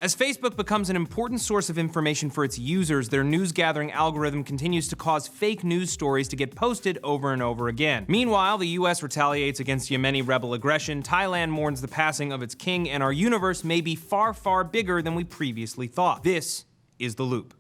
As Facebook becomes an important source of information for its users, their news-gathering algorithm continues to cause fake news stories to get posted over and over again. Meanwhile, the US retaliates against Yemeni rebel aggression, Thailand mourns the passing of its king, and our universe may be far, far bigger than we previously thought. This is The Loop.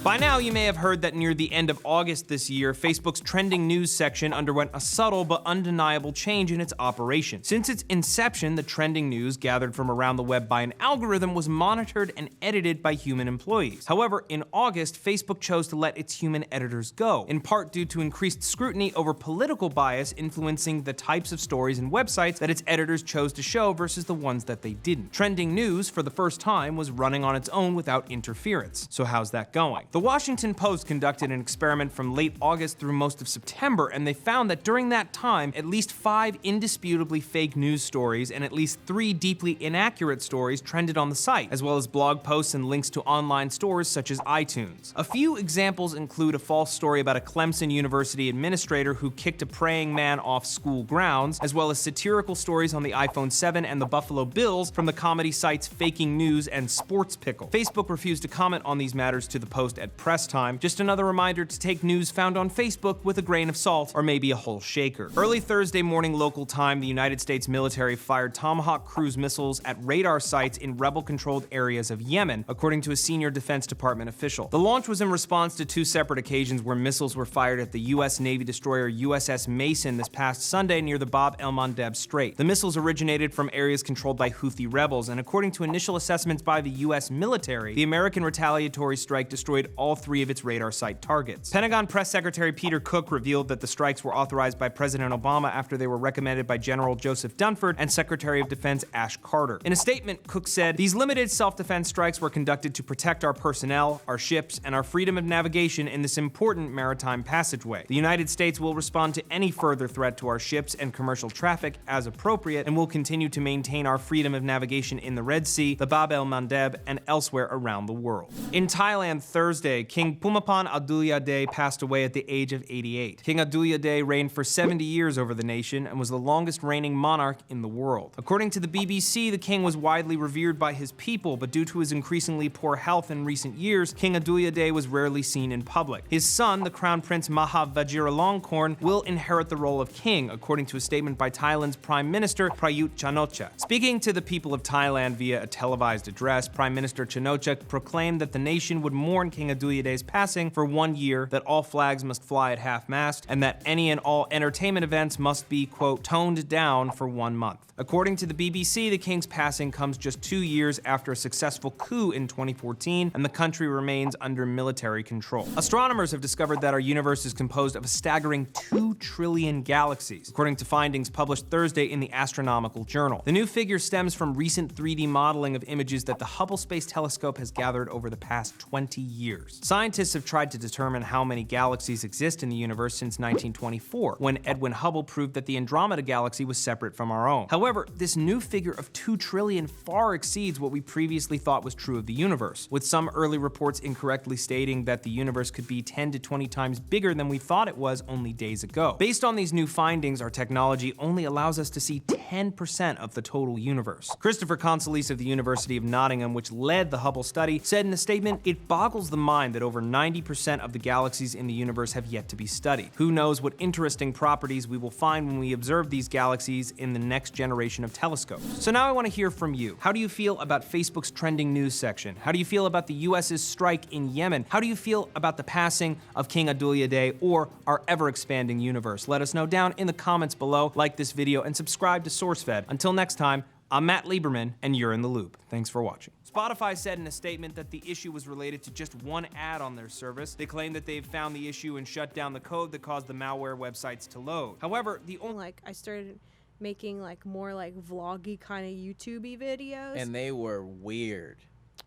By now, you may have heard that near the end of August this year, Facebook's trending news section underwent a subtle but undeniable change in its operation. Since its inception, the trending news, gathered from around the web by an algorithm, was monitored and edited by human employees. However, in August, Facebook chose to let its human editors go, in part due to increased scrutiny over political bias influencing the types of stories and websites that its editors chose to show versus the ones that they didn't. Trending news, for the first time, was running on its own without interference. So how's that going? The Washington Post conducted an experiment from late August through most of September, and they found that during that time, at least 5 indisputably fake news stories and at least 3 deeply inaccurate stories trended on the site, as well as blog posts and links to online stores such as iTunes. A few examples include a false story about a Clemson University administrator who kicked a praying man off school grounds, as well as satirical stories on the iPhone 7 and the Buffalo Bills from the comedy sites Faking News and Sports Pickle. Facebook refused to comment on these matters to the Post at press time. Just another reminder to take news found on Facebook with a grain of salt or maybe a whole shaker. Early Thursday morning local time, the United States military fired Tomahawk cruise missiles at radar sites in rebel-controlled areas of Yemen, according to a senior Defense Department official. The launch was in response to 2 separate occasions where missiles were fired at the U.S. Navy destroyer USS Mason this past Sunday near the Bab el-Mandeb Strait. The missiles originated from areas controlled by Houthi rebels, and according to initial assessments by the U.S. military, the American retaliatory strike destroyed all 3 of its radar site targets. Pentagon Press Secretary Peter Cook revealed that the strikes were authorized by President Obama after they were recommended by General Joseph Dunford and Secretary of Defense Ash Carter. In a statement, Cook said, "These limited self-defense strikes were conducted to protect our personnel, our ships, and our freedom of navigation in this important maritime passageway. The United States will respond to any further threat to our ships and commercial traffic as appropriate, and will continue to maintain our freedom of navigation in the Red Sea, the Bab el-Mandeb, and elsewhere around the world." In Thailand, Thursday, King Bhumibol Adulyadej passed away at the age of 88. King Adulyadej reigned for 70 years over the nation and was the longest reigning monarch in the world. According to the BBC, the king was widely revered by his people, but due to his increasingly poor health in recent years, King Adulyadej was rarely seen in public. His son, the Crown Prince Maha Vajiralongkorn, will inherit the role of king, according to a statement by Thailand's Prime Minister Prayut Chan-o-cha. Speaking to the people of Thailand via a televised address, Prime Minister Chan-o-cha proclaimed that the nation would mourn King Adulyadej's passing for 1 year, that all flags must fly at half-mast, and that any and all entertainment events must be, quote, toned down for 1 month. According to the BBC, the king's passing comes just 2 years after a successful coup in 2014, and the country remains under military control. Astronomers have discovered that our universe is composed of a staggering 2 trillion galaxies, according to findings published Thursday in the Astronomical Journal. The new figure stems from recent 3D modeling of images that the Hubble Space Telescope has gathered over the past 20 years. Scientists have tried to determine how many galaxies exist in the universe since 1924, when Edwin Hubble proved that the Andromeda Galaxy was separate from our own. However, this new figure of 2 trillion far exceeds what we previously thought was true of the universe, with some early reports incorrectly stating that the universe could be 10 to 20 times bigger than we thought it was only days ago. Based on these new findings, our technology only allows us to see 10% of the total universe. Christopher Consolis of the University of Nottingham, which led the Hubble study, said in a statement, "It boggles the mind that over 90% of the galaxies in the universe have yet to be studied. Who knows what interesting properties we will find when we observe these galaxies in the next generation of telescopes." So now I want to hear from you. How do you feel about Facebook's trending news section? How do you feel about the US's strike in Yemen? How do you feel about the passing of King Adulyadej or our ever-expanding universe? Let us know down in the comments below. Like this video and subscribe to SourceFed. Until next time, I'm Matt Lieberman, and you're in the loop. Thanks for watching. Spotify said in a statement that the issue was related to just one ad on their service. They claim that they've found the issue and shut down the code that caused the malware websites to load. However, the only I started making more vloggy kind of YouTube-y videos. And they were weird.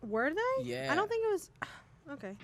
Were they? Yeah. I don't think it was. Okay.